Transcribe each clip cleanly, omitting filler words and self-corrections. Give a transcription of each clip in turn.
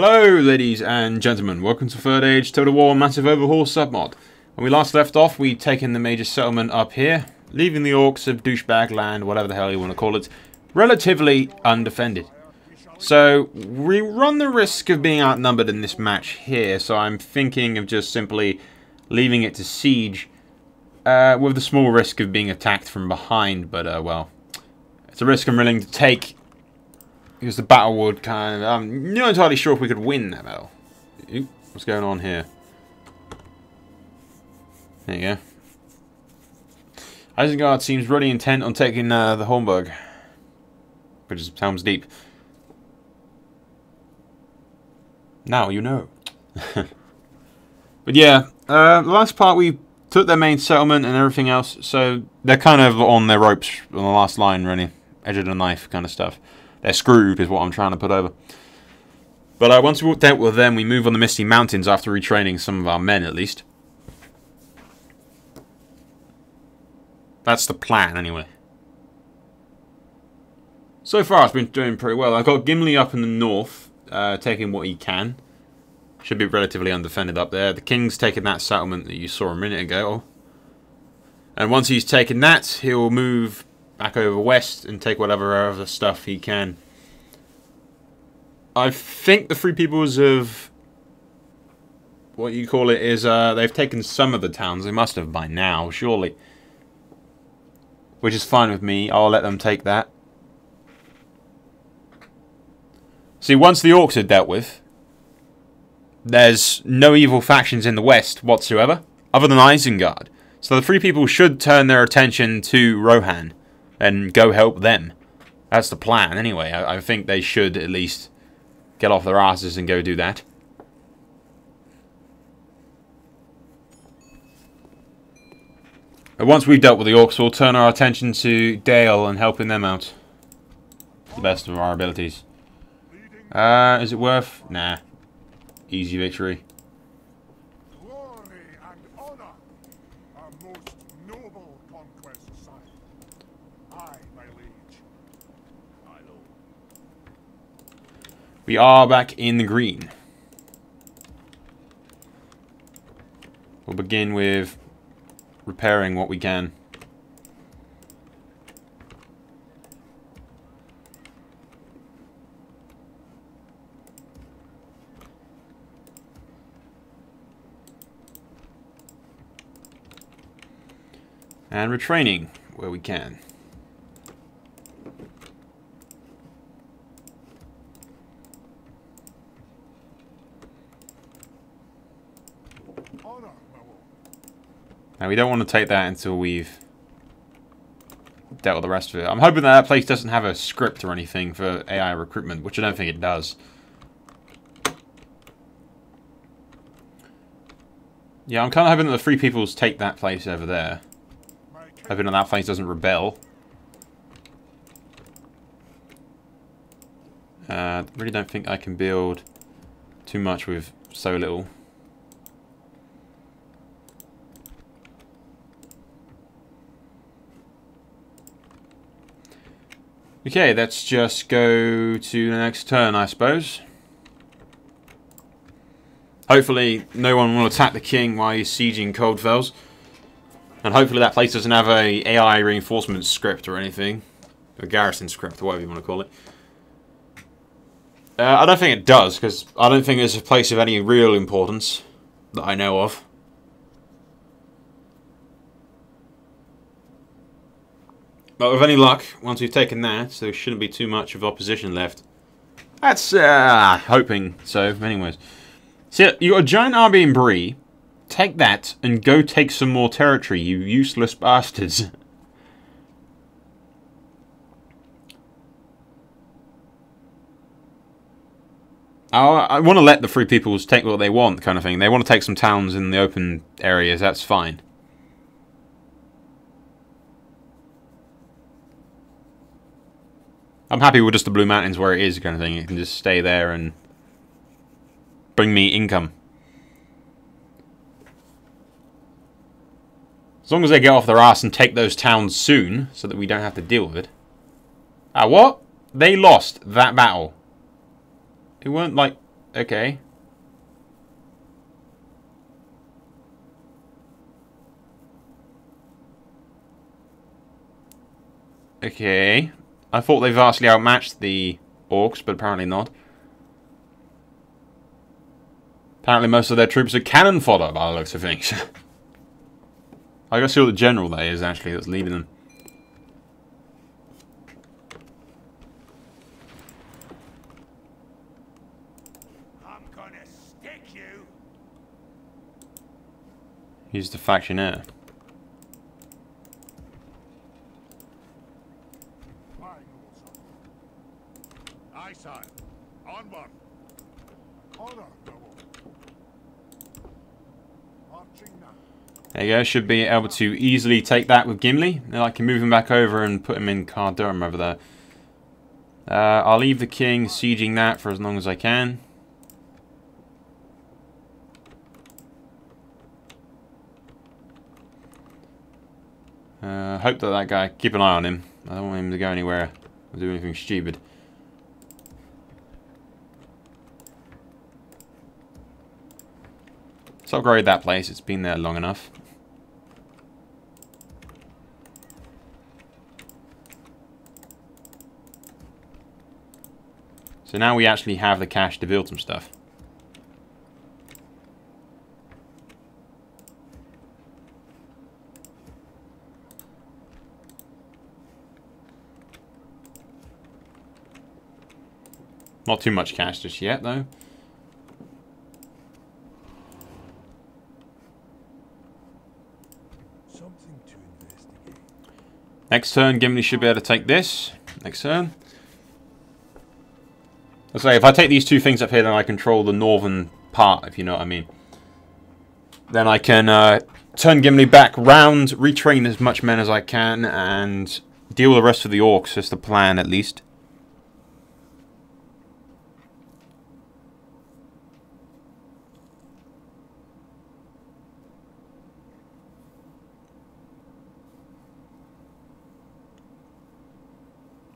Hello ladies and gentlemen, welcome to Third Age Total War Massive Overhaul submod. When we last left off, we'd taken the major settlement up here, leaving the orcs of douchebag land, whatever the hell you want to call it, relatively undefended. So, we run the risk of being outnumbered in this match here, so I'm thinking of just simply leaving it to siege, with the small risk of being attacked from behind, but well, it's a risk I'm willing to take. Because the battle would kind of... I'm not entirely sure if we could win that battle. Ooh, what's going on here? There you go. Isengard seems really intent on taking the Hornburg. Which is Helm's Deep. Now you know. But yeah, the last part we took their main settlement and everything else. So they're kind of on their ropes on the last line, really. Edge of the knife kind of stuff. They're screwed is what I'm trying to put over. But once we've dealt with them, we move on the Misty Mountains after retraining some of our men, at least. That's the plan, anyway. So far, it's been doing pretty well. I've got Gimli up in the north, taking what he can. Should be relatively undefended up there. The King's taken that settlement that you saw a minute ago. And once he's taken that, he'll move back over west and take whatever other stuff he can. I think the Free Peoples of... what you call it is... they've taken some of the towns. They must have by now, surely. Which is fine with me. I'll let them take that. See, once the orcs are dealt with, there's no evil factions in the west whatsoever, other than Isengard. So the Free People should turn their attention to Rohan and go help them. That's the plan, anyway. I think they should at least get off their asses and go do that. But once we've dealt with the orcs, we'll turn our attention to Dale and helping them out. To the best of our abilities. Is it worth? Nah. Easy victory. We are back in the green. We'll begin with repairing what we can. And retraining where we can. Now, we don't want to take that until we've dealt with the rest of it. I'm hoping that place doesn't have a script or anything for AI recruitment, which I don't think it does. Yeah, I'm kind of hoping that the Free Peoples take that place over there. Hoping that that place doesn't rebel. Really don't think I can build too much with so little. Okay, let's just go to the next turn, I suppose. Hopefully, no one will attack the king while he's sieging Coldfells. And hopefully that place doesn't have a AI reinforcement script or anything. A garrison script, or whatever you want to call it. I don't think it does, because I don't think there's a place of any real importance that I know of. But with any luck, once we've taken that, there shouldn't be too much of opposition left. That's, hoping so, anyways. So, you got a giant army in Bree. Take that, and go take some more territory, you useless bastards. I want to let the Free Peoples take what they want, kind of thing. They want to take some towns in the open areas, that's fine. I'm happy with just the Blue Mountains where it is, kind of thing. It can just stay there and bring me income. As long as they get off their ass and take those towns soon, so that we don't have to deal with it. Ah, what? They lost that battle. It weren't like Okay. Okay. I thought they vastly outmatched the orcs, but apparently not. Apparently most of their troops are cannon fodder by the looks of things. I gotta see what the general there is actually that's leading them. I'm gonna stick you. He's the factionaire. Aye, sire. Onward. Honor, noble. Marching now. There you go, should be able to easily take that with Gimli. Now I can move him back over and put him in Car Durham over there. I'll leave the king sieging that for as long as I can. Hope that guy, keep an eye on him. I don't want him to go anywhere or do anything stupid. Let's upgrade that place, it's been there long enough. So now we actually have the cash to build some stuff. Not too much cash just yet, though. Something to investigate. Next turn, Gimli should be able to take this. Next turn. Let's say, if I take these two things up here, then I control the northern part, if you know what I mean. Then I can turn Gimli back round, retrain as much men as I can, and deal with the rest of the orcs. That's the plan, at least.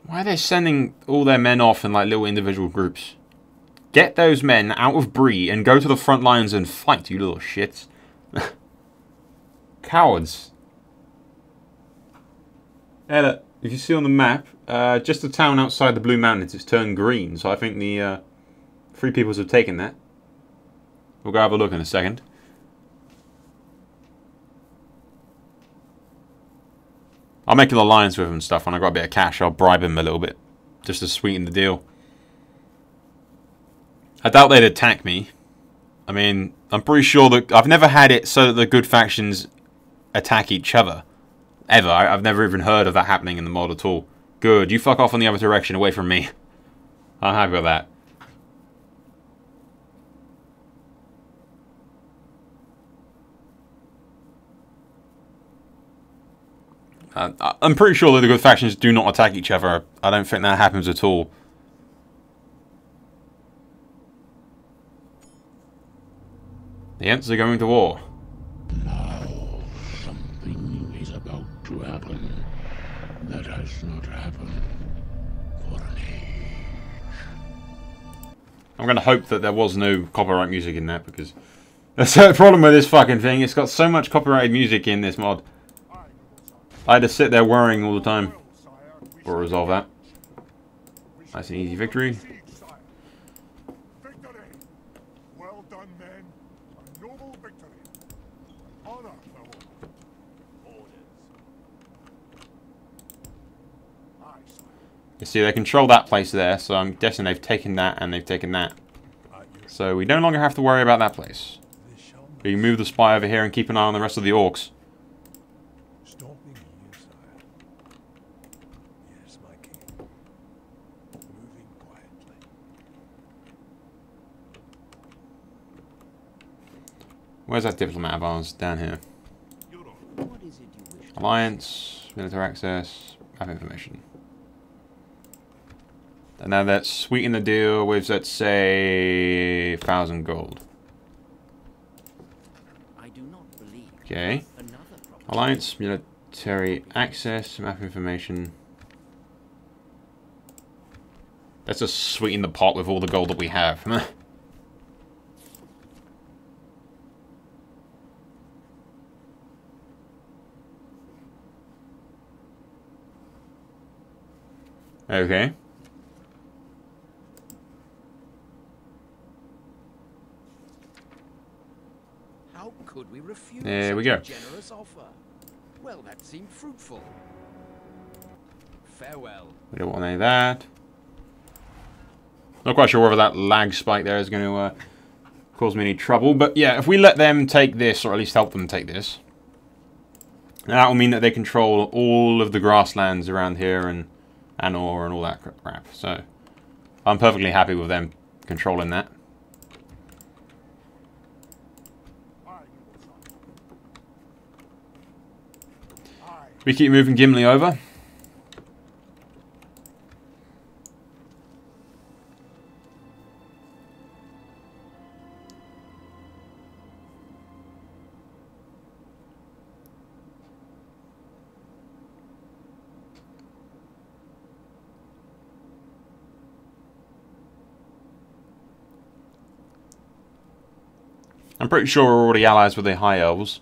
Why are they sending all their men off in like little individual groups? Get those men out of Bree and go to the front lines and fight, you little shits. Cowards. Ella, if you see on the map, just the town outside the Blue Mountains is turned green, so I think the Free Peoples have taken that. We'll go have a look in a second. I'll make an alliance with him and stuff. When I got a bit of cash, I'll bribe him a little bit. Just to sweeten the deal. I doubt they'd attack me. I mean, I'm pretty sure that... I've never had it so that the good factions attack each other. Ever. I've never even heard of that happening in the mod at all. Good. You fuck off in the other direction, away from me. I'm happy with that. I'm pretty sure that the good factions do not attack each other. I don't think that happens at all. The Ents are going to war. Now something is about to happen that has not happened for an age. I'm going to hope that there was no copyright music in that, because that's the problem with this fucking thing. It's got so much copyrighted music in this mod. I had to sit there worrying all the time. We'll resolve that. Nice and easy victory. Well done, men. A noble victory. Honor, noble. Orders. Aye, sire. You see, they control that place there, so I'm guessing they've taken that and they've taken that. So we no longer have to worry about that place. We can move the spy over here and keep an eye on the rest of the orcs. Where's that diplomat of ours? Down here. Alliance, military access, map information. And now let's sweeten the deal with, let's say, 1,000 gold. Okay. Alliance, military access, map information. Let's just sweeten the pot with all the gold that we have. Okay. How could we refuse There we such go. a generous offer? Well, that seemed fruitful. Farewell. We don't want any of that. Not quite sure whether that lag spike there is going to cause me any trouble. But yeah, if we let them take this, or at least help them take this, that will mean that they control all of the grasslands around here and Arnor and all that crap. So I'm perfectly happy with them controlling that. We keep moving Gimli over. I'm pretty sure we're already allies with the High Elves.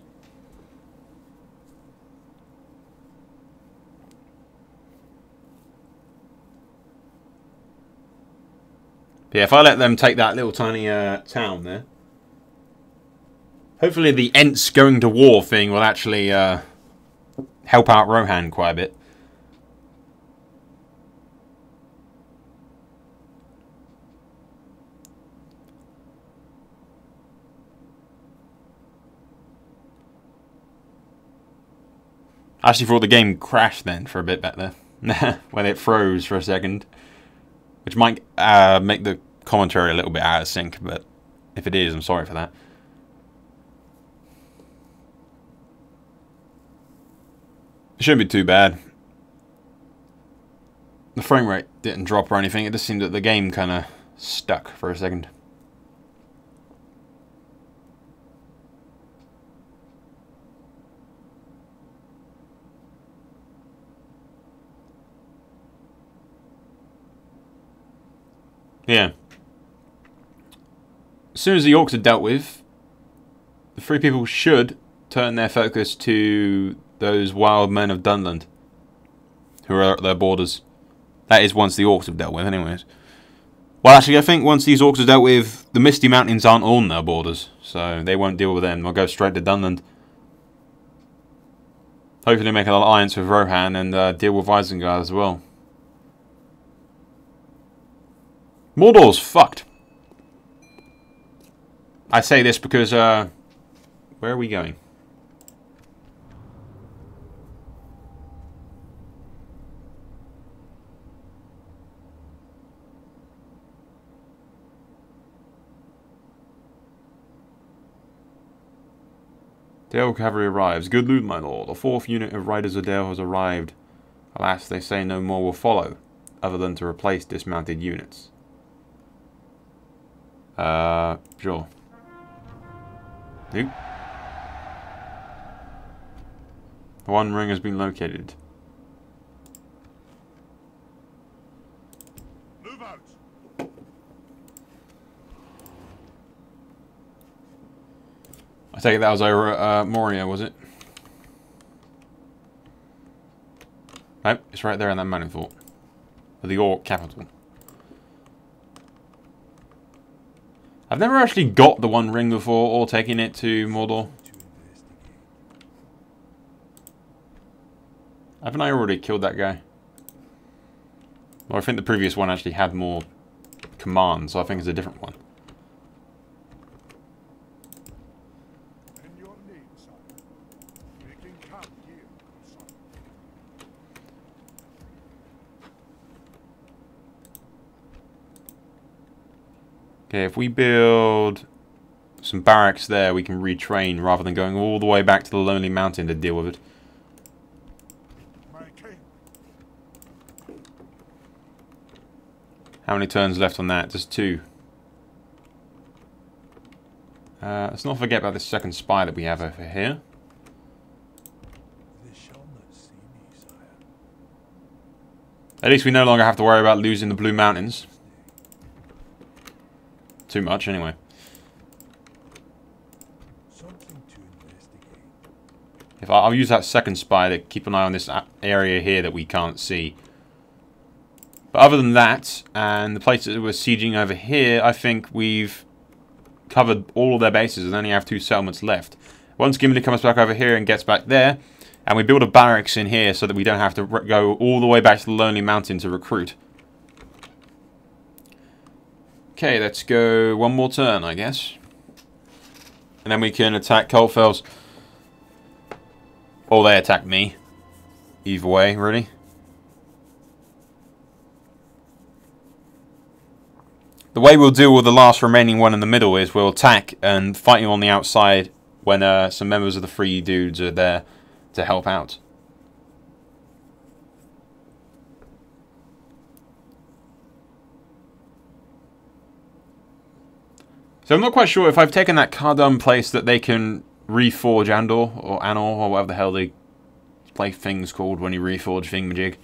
Yeah, if I let them take that little tiny town there, hopefully the Ents going to war thing will actually help out Rohan quite a bit. I actually thought the game crashed then for a bit back there, when it froze for a second. Which might make the commentary a little bit out of sync, but if it is, I'm sorry for that. It shouldn't be too bad. The frame rate didn't drop or anything, it just seemed that the game kind of stuck for a second. Yeah. As soon as the orcs are dealt with, the Free People should turn their focus to those wild men of Dunland, who are at their borders. That is once the orcs have dealt with, anyways. Well, actually, I think once these orcs are dealt with, the Misty Mountains aren't on their borders, so they won't deal with them. They'll go straight to Dunland. Hopefully make an alliance with Rohan and deal with Isengard as well. Mordor's fucked. I say this because, where are we going? Dale cavalry arrives. Good loot, my lord. The 4th unit of Riders of Dale has arrived. Alas, they say no more will follow, other than to replace dismounted units. Sure. Nope. The One Ring has been located. Move out. I take it that was over Moria, was it? Nope, it's right there in that mountain fort. The Orc capital. I've never actually got the One Ring before, or taken it to Mordor. Haven't I already killed that guy? Well, I think the previous one actually had more commands, so I think it's a different one. In your name, sire. Making camp here, son. Okay, if we build some barracks there, we can retrain rather than going all the way back to the Lonely Mountain to deal with it. My king. How many turns left on that? Just 2. Let's not forget about this second spy that we have over here. They shall not see me, sire. At least we no longer have to worry about losing the Blue Mountains. Too much, anyway. Something to investigate. If I'll use that second spy to keep an eye on this area here that we can't see. But other than that, and the places that we're sieging over here, I think we've covered all of their bases and only have 2 settlements left. Once Gimli comes back over here and gets back there, and we build a barracks in here so that we don't have to go all the way back to the Lonely Mountain to recruit. Okay, let's go one more turn, I guess. And then we can attack Coldfells. Or they attack me. Either way, really. The way we'll deal with the last remaining one in the middle is we'll attack and fight him on the outside when some members of the free dudes are there to help out. So I'm not quite sure if I've taken that Cardum place that they can reforge Andor or Anor or whatever the hell the play thing's called when you reforge thingamajig.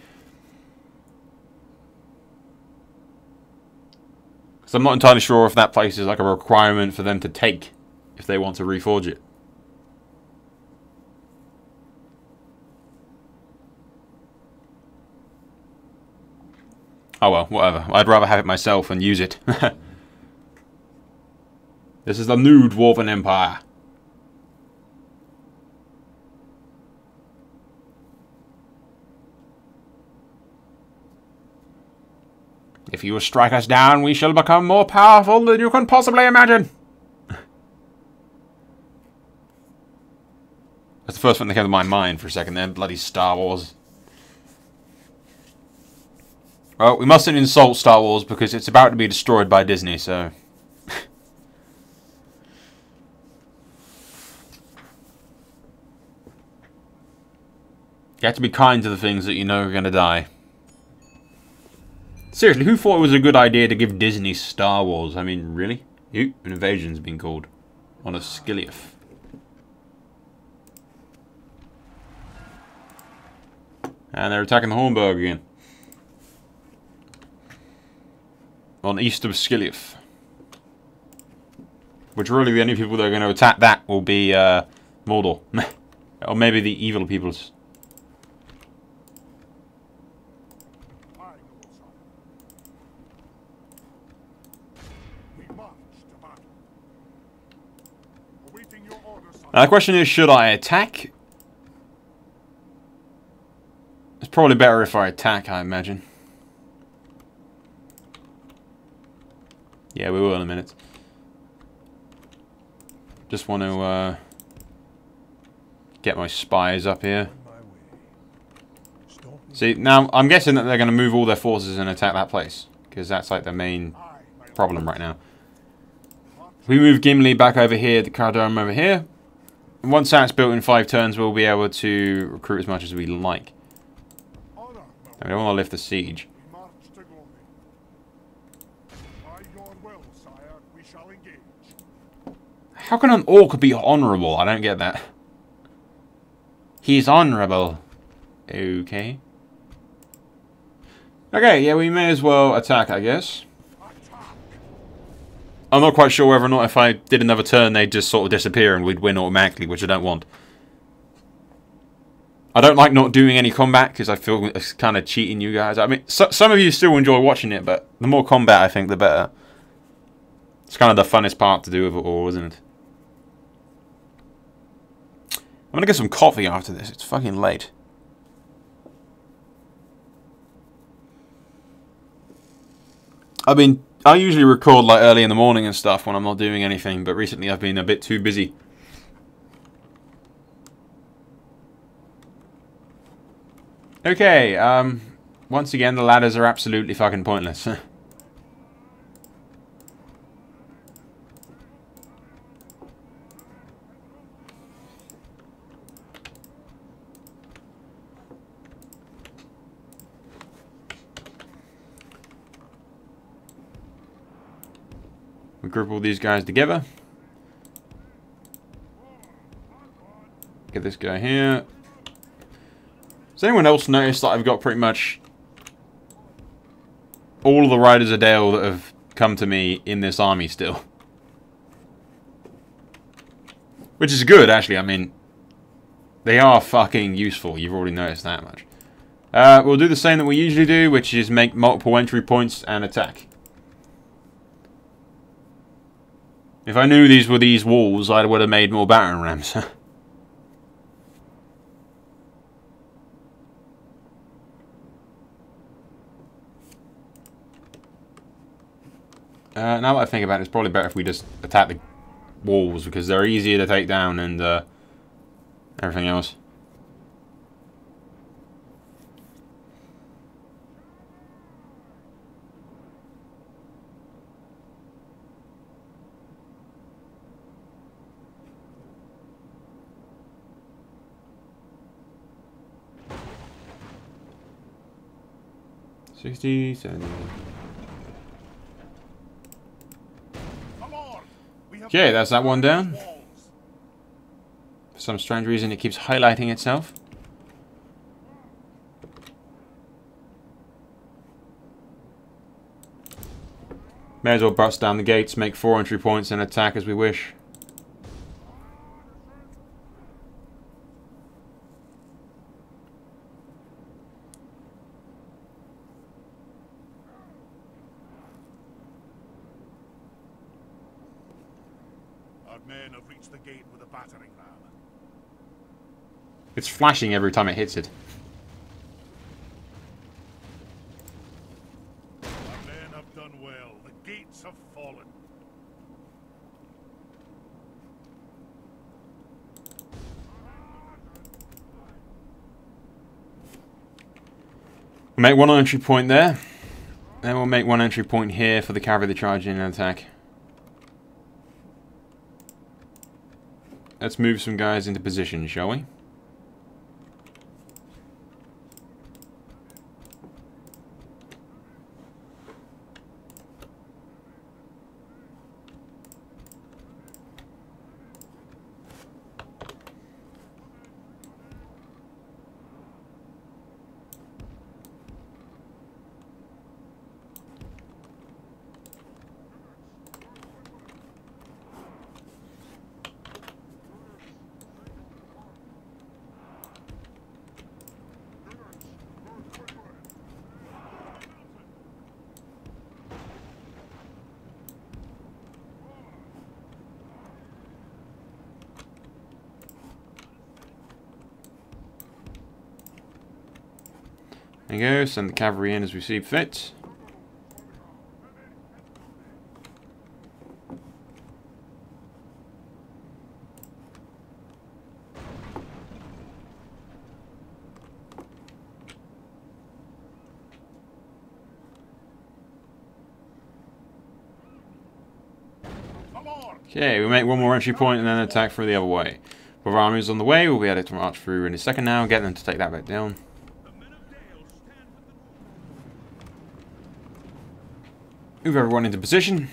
Because I'm not entirely sure if that place is like a requirement for them to take if they want to reforge it. Oh well, whatever. I'd rather have it myself and use it. This is the new Dwarven Empire. If you strike us down, we shall become more powerful than you can possibly imagine. That's the first thing that came to my mind for a second there. Bloody Star Wars. Well, we mustn't insult Star Wars because it's about to be destroyed by Disney, so... You have to be kind to the things that you know are going to die. Seriously, who thought it was a good idea to give Disney Star Wars? I mean, really? An invasion's been called. On a Skillieth. And they're attacking the Hornburg again. On east of Skillieth. Which really the only people that are going to attack that will be Mordor. Or maybe the evil peoples. Now the question is, should I attack? It's probably better if I attack, I imagine. Yeah, we will in a minute. Just want to get my spies up here. See, now I'm guessing that they're going to move all their forces and attack that place. Because that's like the main problem right now. We move Gimli back over here, the Cardum over here. And once that's built in 5 turns, we'll be able to recruit as much as we like. I don't want to lift the siege. How can an orc be honourable? I don't get that. He's honourable. Okay. Okay, yeah, we may as well attack, I guess. I'm not quite sure whether or not if I did another turn they'd just sort of disappear and we'd win automatically, which I don't want. I don't like not doing any combat because I feel it's kind of cheating you guys. I mean, some of you still enjoy watching it, but the more combat I think the better. It's kind of the funnest part to do with it all, isn't it? I'm gonna get some coffee after this. It's fucking late. I usually record like early in the morning and stuff when I'm not doing anything, but recently I've been a bit too busy. Okay, once again the ladders are absolutely fucking pointless. We group all these guys together. Get this guy here. Has anyone else noticed that I've got pretty much all of the Riders of Dale that have come to me in this army still? Which is good, actually. I mean, they are fucking useful. You've already noticed that much. We'll do the same that we usually do, which is make multiple entry points and attack. If I knew these were these walls, I would have made more battering rams. Now that I think about it, it's probably better if we just attack the walls, because they're easier to take down and everything else. $60, $70. Okay, that's that one down. For some strange reason, it keeps highlighting itself. May as well bust down the gates, make 4 entry points, and attack as we wish. Men have reached the gate with a battering ram. It's flashing every time it hits it. Our men have done well. The gates have fallen. We'll make 1 entry point there. Then we'll make 1 entry point here for the cavalry to charge in and attack. Let's move some guys into position, shall we? There you go, send the cavalry in as we see fit. Okay, we make 1 more entry point and then attack through the other way. With our armies on the way, we'll be able to march through in a second now, get them to take that bit down. Move everyone into position.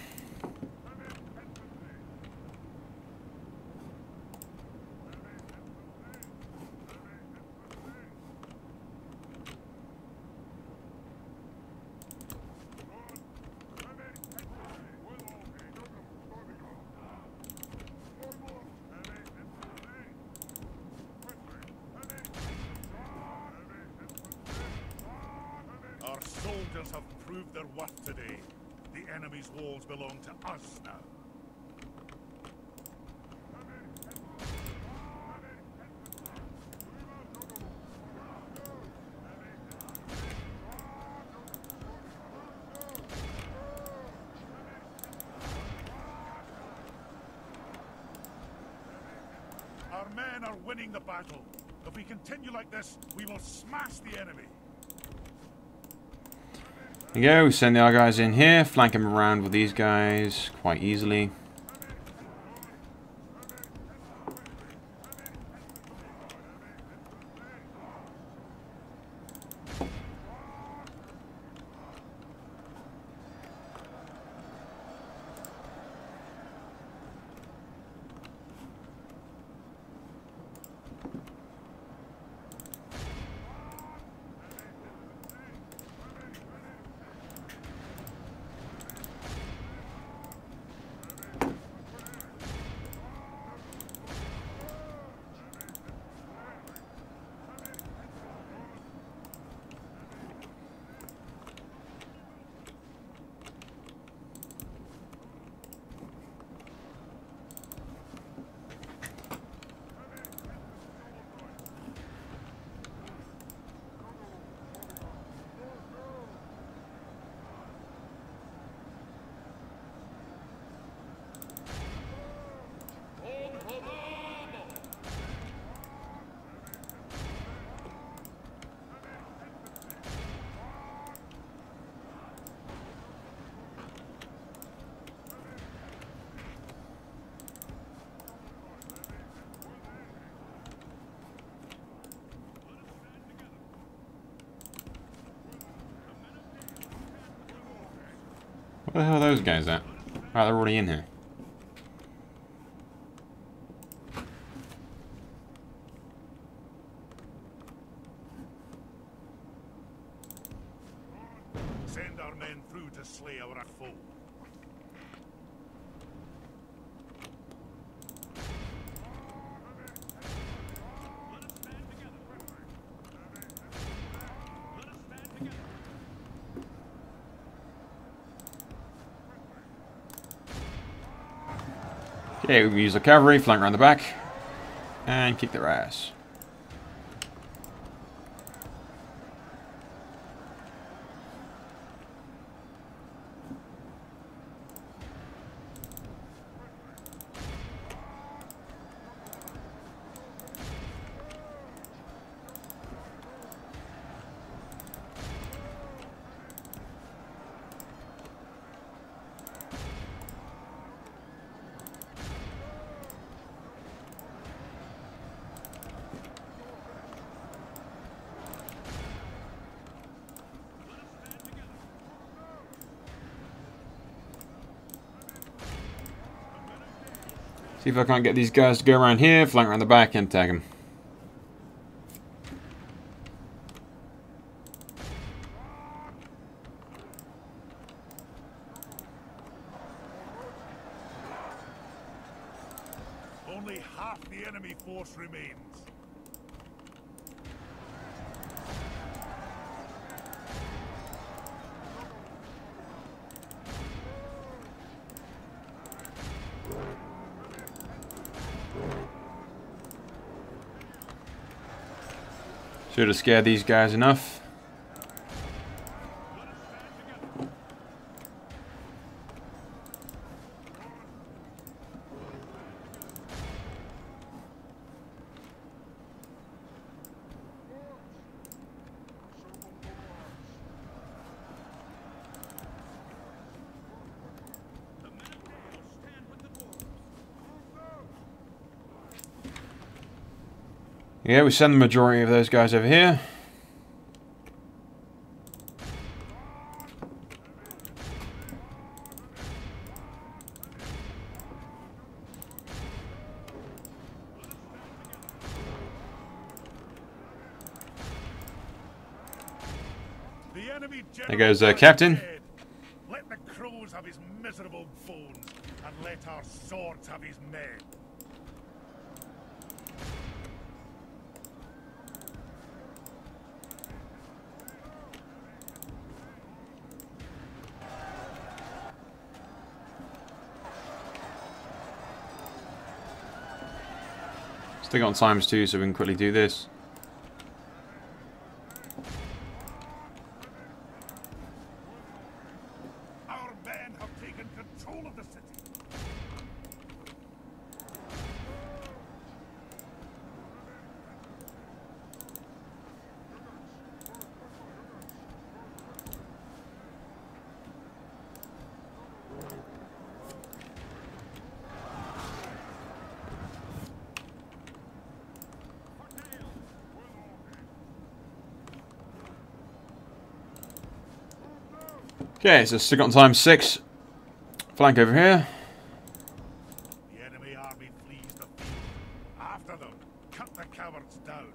Our soldiers have proved their worth today. The enemy's walls belong to us now. Our men are winning the battle. If we continue like this, we will smash the enemy. There you go, we send our guys in here, flank them around with these guys quite easily. Where the hell are those guys at? Oh, they're already in here. Send our men through to slay our foe. Okay, we use the cavalry, flank around the back, and kick their ass. See if I can't get these guys to go around here, flank around the back, and tag them. Only half the enemy force remains. Should have scared these guys enough. Yeah, we send the majority of those guys over here. The enemy There goes general Captain. is dead. Let the crows have his miserable bones, and let our swords have his men. Stick on times 2 so we can quickly do this. Our men have taken control of the city. Okay, so stick on times 6. Flank over here. The enemy army flees the field. After them, cut the cowards down.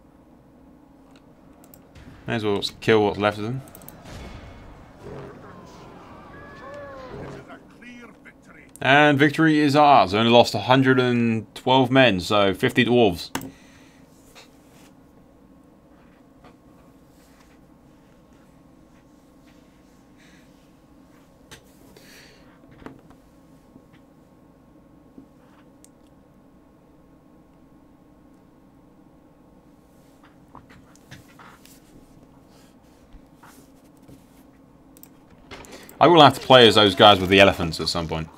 May as well kill what's left of them. This is a clear victory. And victory is ours. Only lost 112 men, so 50 dwarves. I will have to play as those guys with the elephants at some point.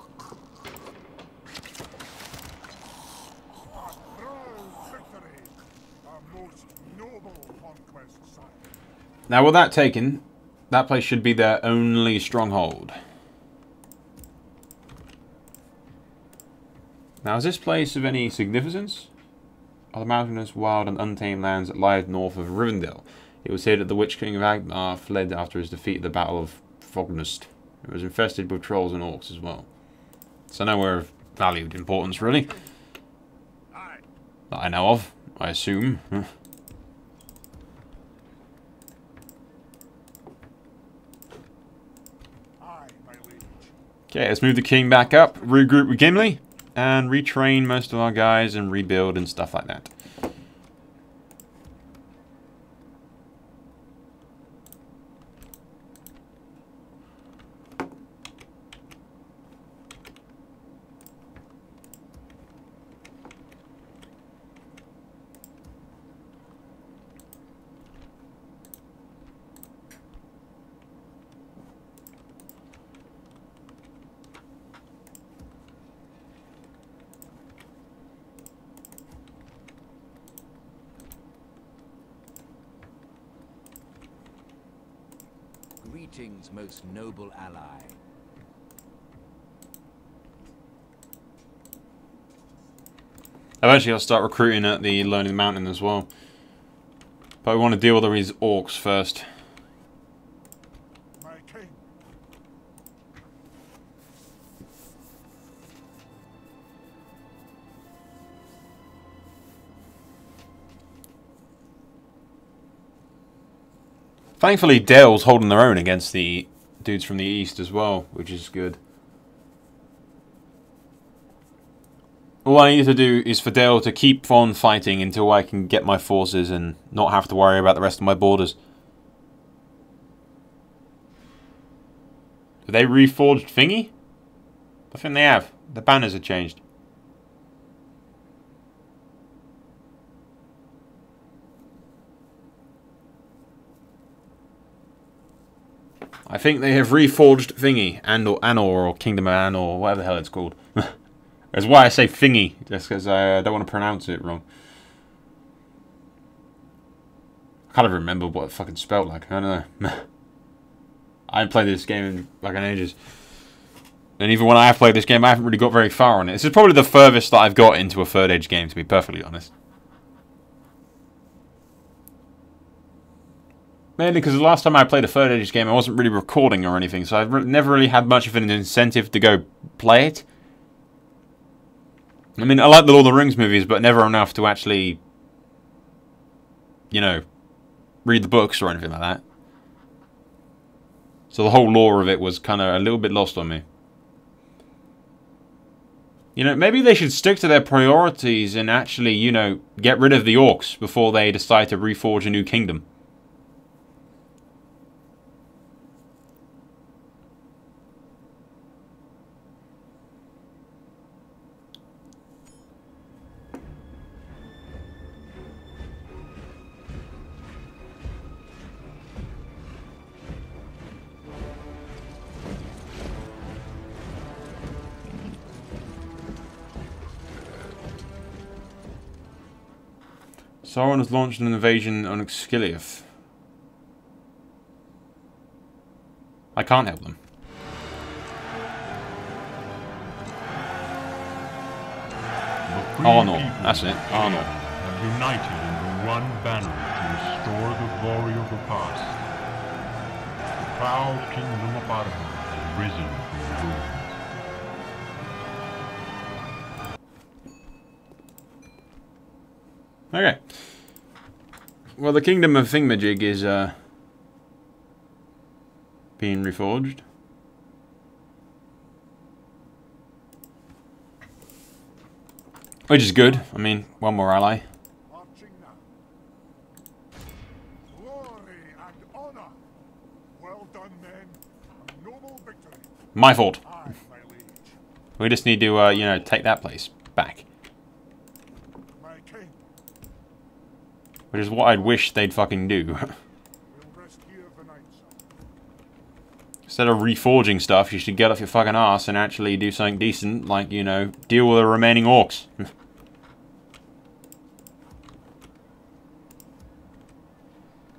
Victory, a most noble conquest, son. Now with that taken, that place should be their only stronghold. Now is this place of any significance? Are the mountainous, wild and untamed lands that lie north of Rivendell? It was here that the Witch King of Agnar fled after his defeat at the Battle of Fognust. It was infested with trolls and orcs as well. So nowhere of valued importance, really. Aye. That I know of, I assume. Aye, my liege. Okay, let's move the king back up, regroup with Gimli, and retrain most of our guys and rebuild and stuff like that. Greetings, most noble ally. Eventually I'll start recruiting at the Lonely Mountain as well. But we want to deal with all these orcs first. My king. Thankfully Dale's holding their own against the dudes from the east as well, which is good. All I need to do is for Dale to keep on fighting until I can get my forces and not have to worry about the rest of my borders. Have they reforged Thingy? I think they have. The banners have changed. I think they have reforged Thingy, Anor, or Kingdom of Anor, or whatever the hell it's called. That's why I say Thingy, just because I don't want to pronounce it wrong. I can't even remember what it fucking spelled like. I don't know. I haven't played this game in like an ages. And even when I have played this game, I haven't really got very far on it. This is probably the furthest that I've got into a third age game, to be perfectly honest. Mainly because the last time I played a third age game, I wasn't really recording or anything, so I've never really had much of an incentive to go play it. I mean, I like the Lord of the Rings movies, but never enough to actually, you know, read the books or anything like that. So the whole lore of it was kind of a little bit lost on me. You know, maybe they should stick to their priorities and actually, you know, get rid of the orcs before they decide to reforge a new kingdom. Sauron has launched an invasion on Exiliath. I can't help them. Arnor, that's it, Arnor. Have united under one banner to restore the glory of the past. The proud kingdom of Arnor has risen from the ruins. Okay. Well, the kingdom of Thingamajig is being reforged. Which is good. I mean, one more ally. Marching now. Glory and honor. Well done, men. A noble victory. My fault. Aye, my liege. We just need to, you know, take that place back. My king. Which is what I'd wish they'd fucking do. We'll rest here the night, son. Instead of reforging stuff, you should get off your fucking ass and actually do something decent, like, you know, deal with the remaining orcs.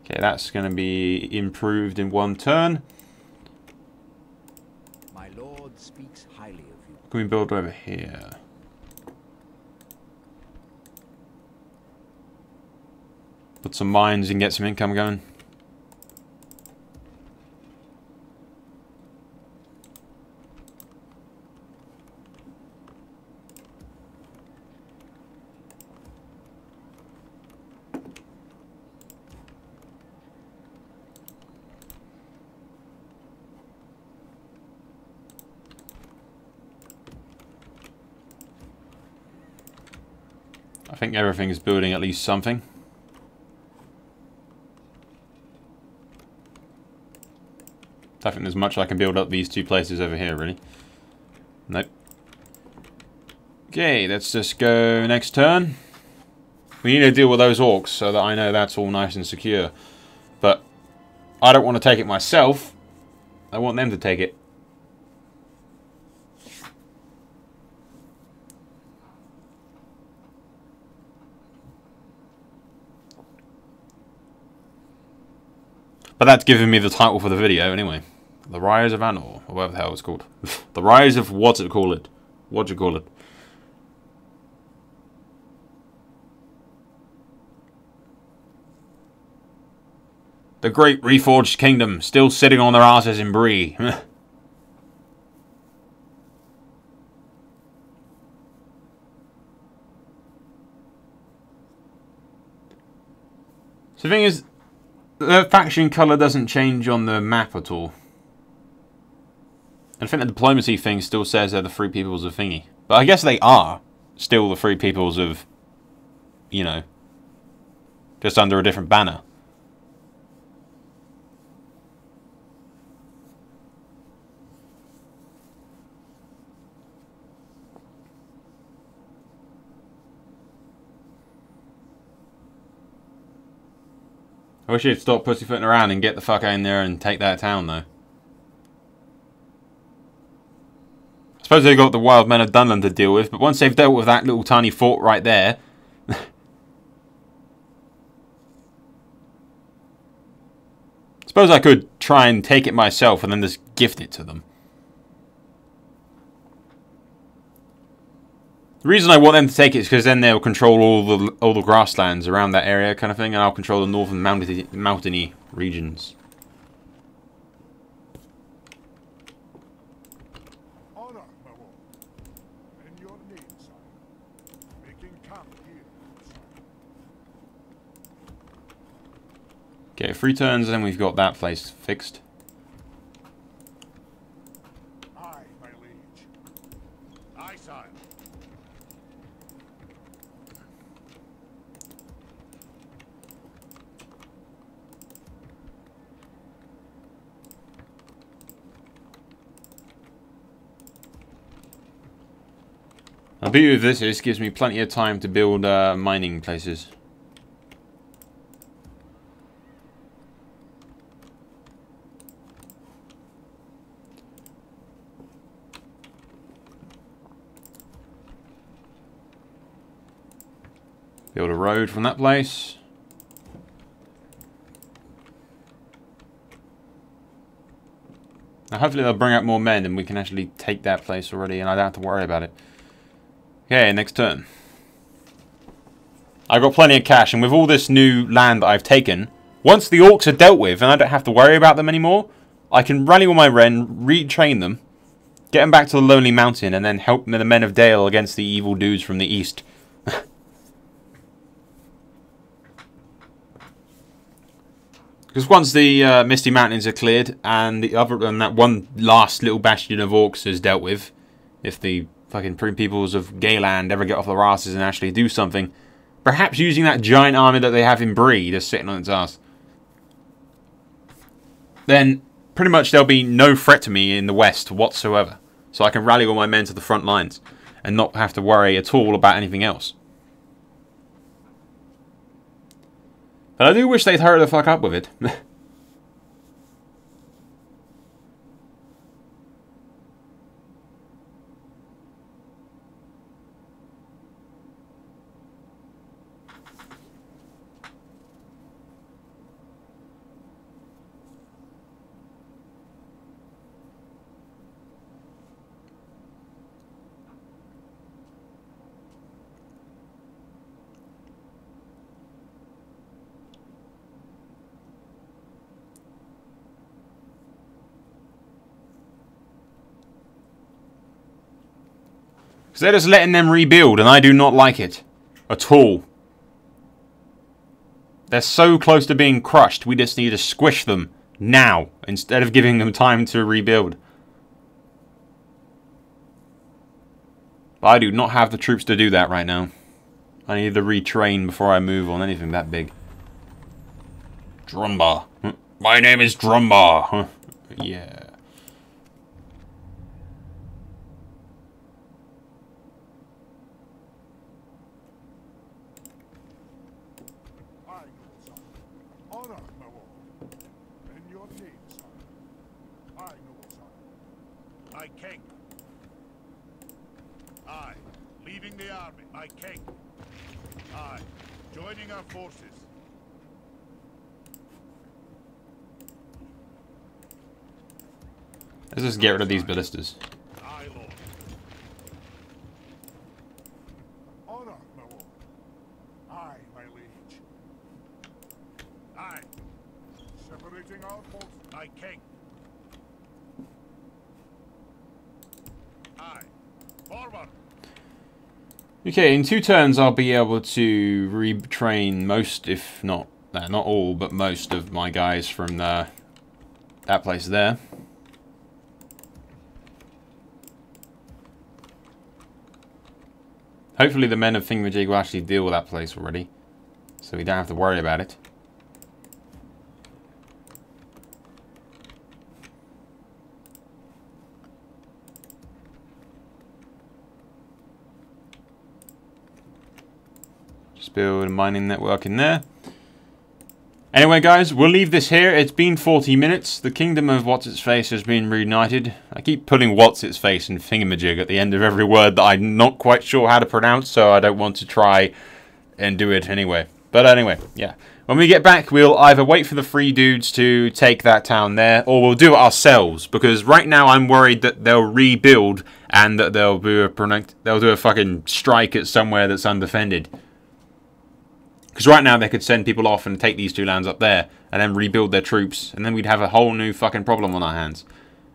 Okay, that's going to be improved in one turn. My lord speaks highly of you. Can we build over here? Put some mines and get some income going. think everything's building at least something. I don't think there's much I can build up these two places over here, really. Nope. Okay, let's just go next turn. We need to deal with those orcs so that I know that's all nice and secure. But I don't want to take it myself. I want them to take it. But that's giving me the title for the video anyway. The Rise of Arnor, or whatever the hell it's called. The Rise of what's it call it? What do you call it? The Great Reforged Kingdom, still sitting on their asses in Bree. So the thing is, the faction colour doesn't change on the map at all. And I think the diplomacy thing still says they're the Free Peoples of Thingy. But I guess they are still the Free Peoples of, you know, just under a different banner. I wish you'd stop pussyfooting around and get the fuck out in there and take that town, though. I suppose they've got the wild men of Dunland to deal with, but once they've dealt with that little tiny fort right there... suppose I could try and take it myself and then just gift it to them. The reason I want them to take it is because then they'll control all the grasslands around that area kind of thing, and I'll control the northern mountainy regions. Honor, my lord. In your name, sire. Making camp here, sire. Okay, 3 turns, and then we've got that place fixed. Aye, my liege. Aye, sire. The beauty of this is it gives me plenty of time to build mining places. Build a road from that place. Now hopefully they'll bring out more men and we can actually take that place already and I don't have to worry about it. Okay, next turn. I've got plenty of cash, and with all this new land that I've taken, once the orcs are dealt with and I don't have to worry about them anymore, I can rally all my men, retrain them, get them back to the Lonely Mountain, and then help the men of Dale against the evil dudes from the east. Because once the Misty Mountains are cleared, and that one last little bastion of orcs is dealt with, if the fucking peoples of Gayland ever get off their asses and actually do something, perhaps using that giant army that they have in Bree just sitting on its ass, then pretty much there'll be no threat to me in the west whatsoever. So I can rally all my men to the front lines and not have to worry at all about anything else. But I do wish they'd hurry the fuck up with it. Because they're just letting them rebuild, and I do not like it. At all. They're so close to being crushed, we just need to squish them now, instead of giving them time to rebuild. But I do not have the troops to do that right now. I need to retrain before I move on anything that big. Drumbar. My name is Drumbar. Yeah. I know, son. Honor, my lord. In your name, son. I know, son. My king. I, leaving the army. My king. I, joining our forces. Let's just get rid of these ballistas. Aye, lord. Honor, my lord. Aye, my liege. Aye. Separating our forces. My king. Aye. Forward. Okay, in 2 turns I'll be able to retrain most, if not, not all, but most of my guys from that place there. Hopefully the men of Thingamajig will actually deal with that place already, so we don't have to worry about it. Just build a mining network in there. Anyway guys, we'll leave this here. It's been 40 minutes. The kingdom of What's-Its-Face has been reunited. I keep putting What's-Its-Face and Thingamajig at the end of every word that I'm not quite sure how to pronounce, so I don't want to try and do it anyway. But anyway, yeah. When we get back, we'll either wait for the free dudes to take that town there, or we'll do it ourselves, because right now I'm worried that they'll rebuild and that they'll do a fucking strike at somewhere that's undefended. Because right now they could send people off and take these 2 lands up there and then rebuild their troops, and then we'd have a whole new fucking problem on our hands.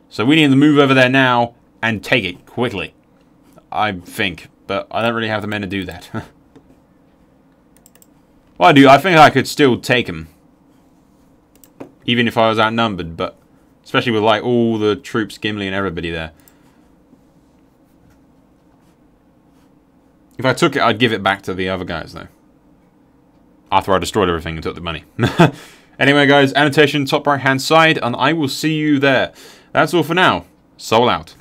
So we need to move over there now and take it quickly, I think. But I don't really have the men to do that. Well, I do. I think I could still take them, even if I was outnumbered, but especially with like all the troops, Gimli and everybody there. If I took it, I'd give it back to the other guys, though. After I destroyed everything and took the money. Anyway, guys, annotation top right-hand side, and I will see you there. That's all for now. Soul out.